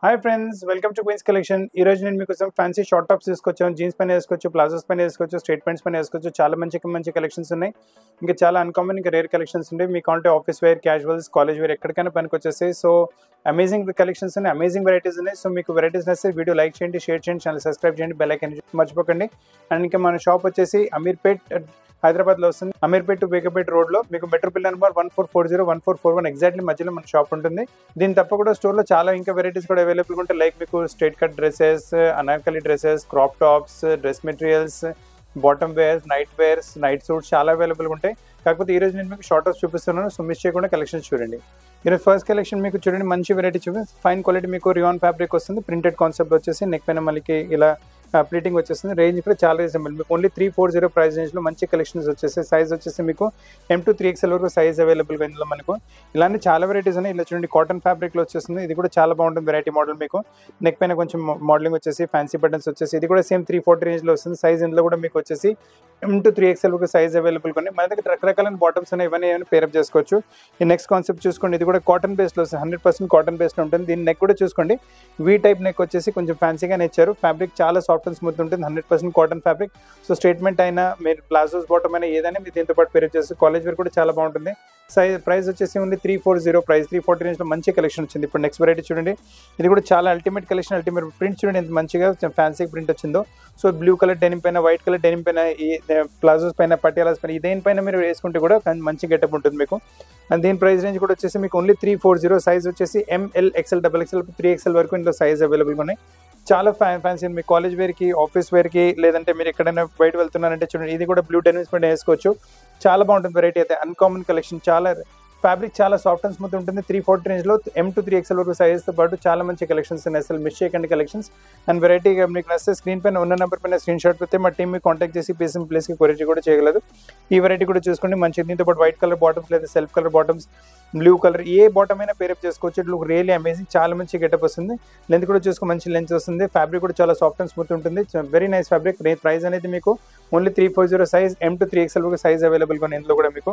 Hi friends, welcome to Queens collection. ఈ రోజు నేను మీకోసం ఫ్యాన్సీ షార్ట్ టాప్స్ తీసుకొచ్చాను. జీన్స్ పైన వేసుకోవచ్చు, ప్లాజోస్ పైన వేసుకోవచ్చు, స్ట్రైట్ ప్యాంట్స్ పైన వేసుకోవచ్చు. చాలా మంచి కలెక్షన్స్ ఉన్నాయి. ఇంకా చాలా అన్కామన్ ఇంకా రేర్ కలెక్షన్స్ ఉంటాయి. మీకు అంటే office wear, casuals, college wear ఎక్కడికైనా పనికి వచ్చేస్తాయి. సో అమేజింగ్ కలెక్షన్స్ ఉన్నాయి, అమేజింగ్ వెరైటీస్ ఉన్నాయి. సో మీకు వెరైటీస్ నచ్చితే వీడియో లైక్ చేయండి, షేర్ చేయండి, ఛానల్ సబ్స్క్రైబ్ చేయండి, బెల్ ఐకాన్ మర్చిపోకండి. అండ్ ఇంకా మన షాప్ వచ్చేసి అమీర్పేట్ హైదరాబాద్లో వస్తుంది. అమీర్పేట్ టు బేగంపేట్ రోడ్లో మీకు మెట్రో పిల్లర్ నెంబర్ 1440 1441 ఎగ్జాక్ట్లీ మధ్యలో మన షాప్ ఉంటుంది. దీని తప్ప కూడా స్టోర్లో చాలా ఇంకా వెరైటీస్ కూడా అవైలబుల్గా ఉంటాయి. లైక్ మీకు straight cut dresses, Anarkali dresses, crop tops, dress materials, bottom wears, night suits చాలా అవైలబుల్గా ఉంటాయి. కాకపోతే ఈ రోజు నేను మీకు షార్ట్ టాప్స్ చూపిస్తున్నాను. సో మిస్ చేయకుండా కలెక్షన్స్ చూడండి. ఈరోజు ఫస్ట్ కలెక్షన్ మీకు చూడండి, మంచి వెరైటీ ఫైన్ క్వాలిటీ మీకు రియాన్ ఫ్యాబ్రిక్ వస్తుంది. ప్రింటెడ్ కాన్సెప్ట్ వచ్చేసి నెక్ పైన మనకి ఇలా ప్లీటింగ్ వచ్చేస్తుంది. రేంజ్ కూడా చాలా రీజనబుల్. మీకు ఓన్లీ 340 ప్రైస్ రేంజ్లో మంచి కలెక్షన్స్ వచ్చేసి సైజ్ వచ్చేసి మీకు M to 3XL వరకు సైజ్ అవైలబుల్గా ఇందులో మనకు ఇలాంటి చాలా వెరైటీస్ ఉన్నాయి. ఇలా చూడండి, కాటన్ ఫ్యాబ్రిక్లో వచ్చేస్తుంది. ఇది కూడా చాలా బాగుంటుంది వెరైటీ మోడల్. మీకు నెక్ పైన కొంచెం మోడలింగ్ వచ్చేసి ఫ్యాన్సీ బటన్స్ వచ్చేసి ఇది కూడా సేమ్ 340 రేంజ్లో వస్తుంది. సైజ్ ఇందులో కూడా మీకు వచ్చేసి M to 3XL వరకు సైజ్ అవైలబుల్గా ఉన్నాయి. మన దగ్గర రకరకాల బాటమ్స్ ఉన్నాయి, ఇవన్నీ ఏమైనా పేరప్ చేసుకోవచ్చు. ఈ నెక్స్ట్ కాన్సెప్ట్ చూసుకోండి, ఇది కూడా కాటన్ బేస్లో వస్తుంది. 100% కాటన్ బేస్లో ఉంటుంది. దీని నెక్ కూడా చూసుకోండి, వీ టైప్ నెక్ వచ్చేసి కొంచెం ఫ్యాన్సీగానే ఇచ్చారు. ఫ్యాబ్రిక్ చాలా సాఫ్ట్ అండ్ స్మూత్ ఉంటుంది. 100% కాటన్ ఫ్యాబ్రిక్. సో స్టేట్మెంట్ అయినా మీరు ప్లాజోస్ బాటమ్ అయినా ఏదైనా మీరు దీంతో పాటు పేరప్ చేస్తే కాలేజ్ వేర్ కూడా చాలా బాగుంటుంది. ప్రైస్ వచ్చేసి ఓన్లీ 340 ప్రైస్. 340 రేంజ్లో మంచి కలెక్షన్ వచ్చింది. ఇప్పుడు నెక్స్ట్ వెరైటీ చూడండి, ఇది కూడా చాలా అల్టిమేట్ కలెక్షన్. అల్టిమేట్ ప్రింట్ చూడండి ఎంత మంచిగా ఫ్యాన్సీ ప్రింట్ వచ్చిందో. సో బ్లూ కలర్ డెనిమ్ పైన, వైట్ కలర్ డెనిమ్ పైన, ఈ ప్లాజోస్ పైన, పటియాలాస్ పైన దేనిపైన మీరు వేసుకుంటే కూడా మంచి గెటప్ ఉంటుంది మీకు. అండ్ దీని ప్రైస్ రేంజ్ కూడా వచ్చేసి మీకు ఓన్లీ 340. సైజ్ వచ్చేసి ML, XL, XXL, 3XL వరకు ఇందులో సైజ్ అవైలబుల్గా ఉన్నాయి. చాలా ఫ్యాన్సీ మీ కాలేజ్ వేర్కి, ఆఫీస్ వేర్కి, లేదంటే మీరు ఎక్కడైనా బయట వెళ్తున్నారంటే చూడండి, ఇది కూడా బ్లూ డెనిమ్స్ పైన వేసుకోవచ్చు. చాలా బాగుంటుంది వెరైటీ అయితే. Uncommon collection. చాలా ఫ్యాబ్రిక్ చాలా సాఫ్ట్ అండ్ స్మూత్ ఉంటుంది. 340 రేంజ్లో M to 3XL వరకు సైజ్తో పాటు చాలా మంచి కలెక్షన్స్ ఉన్నాయి. అసలు మిస్ చేయకండి కలెక్షన్స్. అండ్ వెరైటీగా మీకు నచ్చితే స్క్రీన్ పైన ఉన్న నెంబర్ పైన స్క్రీన్ షాట్ పెడితే మా టీమ్ మీకు కాంటాక్ట్ చేసి పీస్ ప్లేస్కి కొరియర్ కూడా చేయగలదు. ఈ వెరైటీ కూడా చూసుకోండి, మంచి దీంతో పాటు వైట్ కలర్ బాటమ్స్ లేదా self colour bottoms, blue colour ఏ బాటమ్ అయినా పేరప్ చేసుకోవచ్చు. It look really amazing. చాలా మంచి గెటప్ వస్తుంది. లెంత్ కూడా చూసుకో, మంచి లెంత్ వస్తుంది. ఫ్యాబ్రిక్ కూడా చాలా సాఫ్ట్ అండ్ స్మూత్ ఉంటుంది. Very nice fabric. ప్రైస్ అనేది మీకు only 340. Size M to 3XL వరకు సైజ్ అవైలబుల్గా ఉంది ఇందులో కూడా మీకు.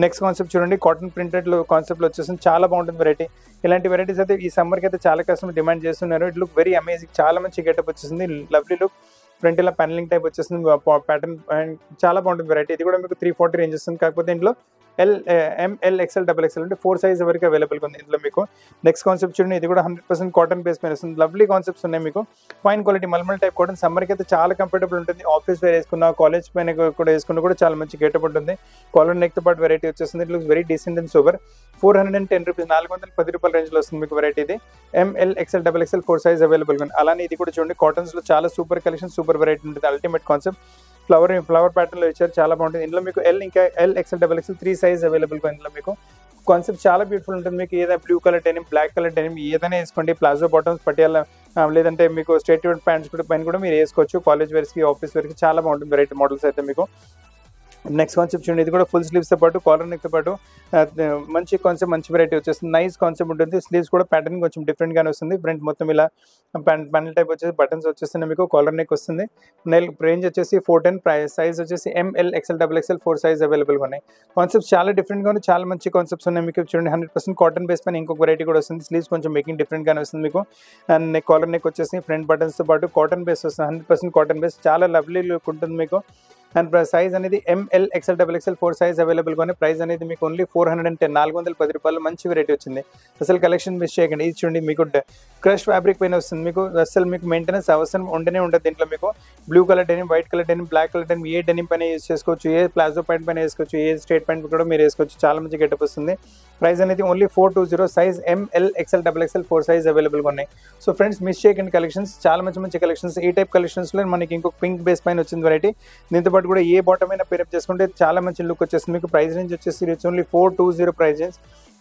నెక్స్ట్ కాన్సెప్ట్ చూడండి, కాటన్ ప్రింటెడ్లో కాన్సెప్ట్లో వచ్చేసింది. చాలా బాగుంటుంది వెరైటీ. ఇలాంటి వెరైటీస్ అయితే ఈ సమ్మర్కి అయితే చాలా కస్టమర్ డిమాండ్ చేస్తున్నారు. It look very amazing. చాలా మంచి గెటప్ వచ్చేసింది. Lovely look. ఫ్రంట్ ఇలా ప్యానలింగ్ టైప్ వచ్చేస్తుంది. ప్యాటర్న్ చాలా బాగుంటుంది వెరైటీ. ఇది కూడా మీకు 340 రేంజ్ వస్తుంది. కాకపోతే ఇంట్లో ML, XL, XXL అంటే 4 సైజ్ వరకు అవైలబుల్గా ఉంది ఇందులో మీకు. నెక్స్ట్ కాన్సెప్ట్ చూడండి, ఇది కూడా 100% కాటన్ బేస్ పైన వస్తుంది. లవ్లీ కాన్సెప్ట్స్ ఉన్నాయి మీకు. Fine quality mulmul type cotton. సమ్మర్కి అయితే చాలా కంఫర్టబుల్ ఉంటుంది. ఆఫీస్ వేర్ వేసుకున్నా, కాలేజ్ పైన కూడా వేసుకున్నా కూడా చాలా మంచి గెటప్ ఉంటుంది. కాలర్ నెక్తో పాటు వెరైటీ వచ్చేస్తుంది. It looks very decent and super. 410 rupees, 410 రూపాయల రేంజ్లో వస్తుంది మీకు వెరైటీ. ఇది ML, XL, XXL 4 సైజ్ అవైలబుల్గా ఉంది. అలానే ఇది కూడా చూడండి, కాటన్స్లో చాలా సూపర్ కలెక్షన్, సూపర్ వెరైటీ ఉంటుంది. Ultimate concept. ఫ్లవర్ ప్యాటర్న్లో ఇచ్చారు. చాలా బాగుంటుంది. ఇందులో మీకు L, XL, XXL 3 సైజ్ అవైలబుల్గా ఇందులో మీకు. కాన్సెప్ట్ చాలా బ్యూటిఫుల్ ఉంటుంది. మీకు ఏదైనా blue colour denim, black colour denim ఏదైనా వేసుకోండి. ప్లాజో బాటమ్స్, పటియాలా, లేదంటే మీకు స్ట్రైట్ ప్యాంట్స్ కూడా పైన కూడా మీరు వేసుకోవచ్చు. కాలేజ్ వేర్స్కి, ఆఫీస్ వేర్కి చాలా బాగుంటుంది వెరైటీ మోడల్స్ అయితే మీకు. నెక్స్ట్ కాన్సెప్ట్ చూడండి, ఇది కూడా ఫుల్ స్లీవ్స్తో పాటు, కాలర్ నెక్తో పాటు మంచి కాన్సెప్ట్, మంచి వెరైటీ వచ్చేస్తుంది. నైస్ కాన్సెప్ట్ ఉంటుంది. స్లీవ్స్ కూడా ప్యాటర్న్ కొంచెం డిఫరెంట్గానే వస్తుంది. ఫ్రంట్ మొత్తం ఇలా ప్యానల్ టైప్ వచ్చేసి బటన్స్ వచ్చేస్తుంది మీకు. కాలర్ నెక్ వస్తుంది. రేంజ్ వచ్చేసి 410. సైజ్ వచ్చేసి ML, XL, XXL 4 సైజ్ అవైలబుల్గా ఉన్నాయి. కాన్సెప్ట్స్ చాలా డిఫరెంట్గా ఉన్నాయి. చాలా మంచి కాన్సెప్ట్స్ ఉన్నాయి మీకు. చూడండి, 100% కాటన్ బేస్ పైన ఇంకొక వెరైటీ కూడా వస్తుంది. స్లీవ్స్ కొంచెం మేకింగ్ డిఫరెంట్గానే వస్తుంది మీకు. అండ్ నెక్, కాలర్ నెక్ వచ్చేసి ఫ్రంట్ బటన్స్తో పాటు కాటన్ బేస్ వస్తుంది. 100% కాటన్ బేస్. చాలా లవ్లీ లుక్ ఉంటుంది మీకు. అండ్ సైజ్ అనేది ML, XL, XXL 4 సైజ్ అవైలబుల్గా ఉన్నాయి. ప్రైస్ అనేది మీకు ఓన్లీ 410, 410 రూపాయలు. మంచి వెరైటీ వచ్చింది. అసలు కలెక్షన్ మిస్ చేయకండి. ఇది చూడండి, మీకు క్రష్ ఫ్యాబ్రిక్ పైన వస్తుంది మీకు. అసలు మీకు మెయింటెనెన్స్ అవసరం ఉండనే ఉంటుంది దీంట్లో మీకు. Blue colour denim, white colour denim, black colour denim ఏ డెనిమ్ పైన యూజ్ చేసుకోవచ్చు. ఏ ప్లాజో ప్యాంట్ పైన వేసుకోవచ్చు, ఏ స్ట్రైట్ ప్యాంట్ కూడా మీరు వేసుకోవచ్చు. చాలా మంచి గెటప్ వస్తుంది. ప్రైస్ అనేది only 420. Size ML, XL, XXL 4 size అవైలబుల్గా ఉన్నాయి. సో ఫ్రెండ్స్, మిస్ చేయకండి కలెక్షన్స్. చాలా మంచి కలెక్షన్స్. ఈ టైప్ కలెక్షన్స్లో మనకి ఇంకొక పింక్ బేస్ పైన వచ్చింది వెరైటీ. దీంతో పాటు కూడా ఏ బాటమ్ అయినా పేరప్ చేసుకుంటే చాలా మంచి లుక్ వచ్చేస్తుంది మీకు. ప్రైస్ రేంజ్ వచ్చేసి it's only 420 price range.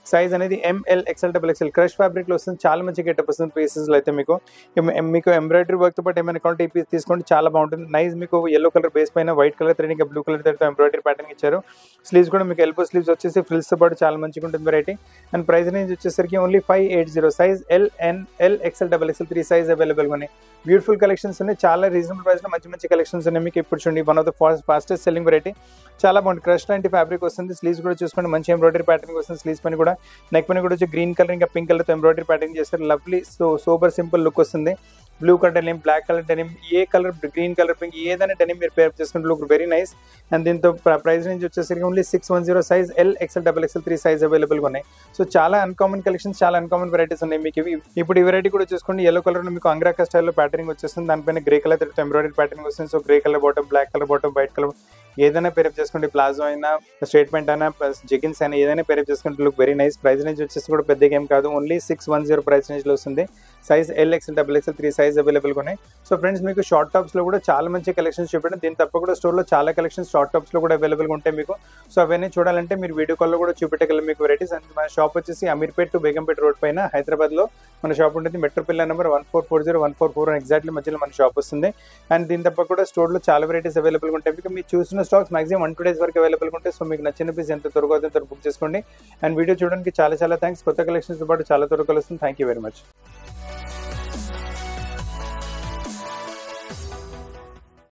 Size అనేది ML, XL, XXL క్రష్ ఫ్యాబ్రిక్లో వస్తుంది. చాలా మంచి గెటప్ వస్తుంది పీసెస్లో అయితే మీకు. మీకు ఎంబ్రాయిడరీ వర్క్తో పాటు ఏమైనా కావాలంటే ఈ పీస్ తీసుకోండి, చాలా బాగుంటుంది. నైస్. మీకు ఎల్లో కలర్ బేస్ పైన వైట్ కలర్ థ్రెడ్, ఇంకా బ్లూ కలర్ థ్రెడ్తో ఎంబ్రాయిడరీ ప్యాటర్న్ ఇచ్చారు. స్లీవ్స్ కూడా మీకు ఎల్బో స్లీవ్స్ వచ్చేసి ఫ్రిల్స్తో పాటు చాలా మంచిగా ఉంటుంది వెరైటీ. అండ్ ప్రైస్ రేంజ్ వచ్చేసరికి only 580. Size L, XL, XXL 3 size అవైలబుల్గా ఉన్నాయి. బ్యూటిఫుల్ కలెక్షన్స్ ఉన్నాయి. చాలా రీజనబుల్ ప్రైస్లో మంచి కలెక్షన్స్ ఉన్నాయి మీకు. ఇప్పుడు చూడండి, one of the fastest selling variety. చాలా బాగుంది. క్రష్ లాంటి ఫ్యాబ్రిక్ వస్తుంది. స్లీవ్స్ కూడా చూసుకోండి, మంచి ఎంబ్రాయిడరీ ప్యాటర్న్ వస్తుంది స్లీవ్స్ పైన కూడా. నెక్ పైన కూడా వచ్చి గ్రీన్ కలర్ ఇంకా పింక్ కలర్తో ఎంబ్రాయిడరీ ప్యాటర్న్ చేస్తారు. లవ్లీ సూపర్ సింపుల్ లుక్ వస్తుంది. Blue colour denim, black colour denim, ఏ కలర్, గ్రీన్ కలర్, పింక్ ఏదైనా డెనిమ్ మీరు పేర్ చేసుకుంటే లుక్ వెరీ నైస్. అండ్ దీంతో ప్రైస్ రేంజ్ వచ్చేసరికి only 610 size, L, XL, double XL 3 size అవైలబుల్గా ఉన్నాయి. సో చాలా అన్కామన్ కలెక్షన్స్, చాలా అన్కామన్ వెరైటీస్ ఉన్నాయి మీకు ఇవి. ఇప్పుడు ఈ వెరైటీ కూడా చూసుకోండి, ఎల్లో కలర్ మీకు అంగ్రాకా స్టైల్లో ప్యాటర్నింగ్ వచ్చేస్తుంది. దానిపైన గ్రే కలర్ ఎంబ్రాయిడరీ ప్యాటర్నింగ్ వస్తుంది. So grey colour bottom, black colour bottom, white colour ఏదైనా పేరప్ చేసుకోండి. ప్లాజో అయినా, స్ట్రేట్ ప్యాంట్ అయినా, ప్లస్ జెగిన్స్ అయినా ఏదైనా పేరప్ చేసుకుంటే look very nice. Price range వచ్చేసి కూడా పెద్ద గేమ్ కాదు, ఓన్లీ 610 ప్రైస్ రేంజ్లో వస్తుంది. Size L, XL, double XL 3 size అవైలబుల్గా ఉన్నాయి. సో ఫ్రెండ్స్ మీకు షార్ట్ టాప్స్లో కూడా చాలా మంచి కలెక్షన్స్ చూపించండి. దీని తప్ప కూడా స్టోర్లో చాలా కలెక్షన్స్ షార్ట్ టాప్స్లో కూడా అవైలబుల్గా ఉంటాయి మీకు. సో అవన్నీ చూడాలంటే మీరు వీడియో కాల్లో కూడా చూపెట్టగలం మీకు వెరైటీస్. అండ్ మన షాప్ వచ్చేసి అమీర్పేట్ టు బేగంపేట రోడ్ పైన హైదరాబాద్లో మన షాప్ ఉంటుంది. మెట్రో పిల్లర్ నెంబర్ 1440-144 ఎగ్జాక్ట్లీ మధ్యలో మన షాప్ వస్తుంది. అండ్ దీని తప్ప కూడా స్టోర్లో చాలా వెరైటీస్ అవైలబుల్గా ఉంటాయి మీకు. మీరు చూసిన స్టాక్స్ మాక్సిమం 1-2 days వరకు అవైలబుల్గా ఉంటాయి. సో మీకు నచ్చిన పీస్ ఎంత త్వరగా అవుతుందో బుక్ చేసుకోండి. అండ్ వీడియో చూడడానికి చాలా థ్యాంక్స్. కొత్త కలెక్షన్స్తో పాటు చాలా త్వరగా వస్తుంది. Thank you very much.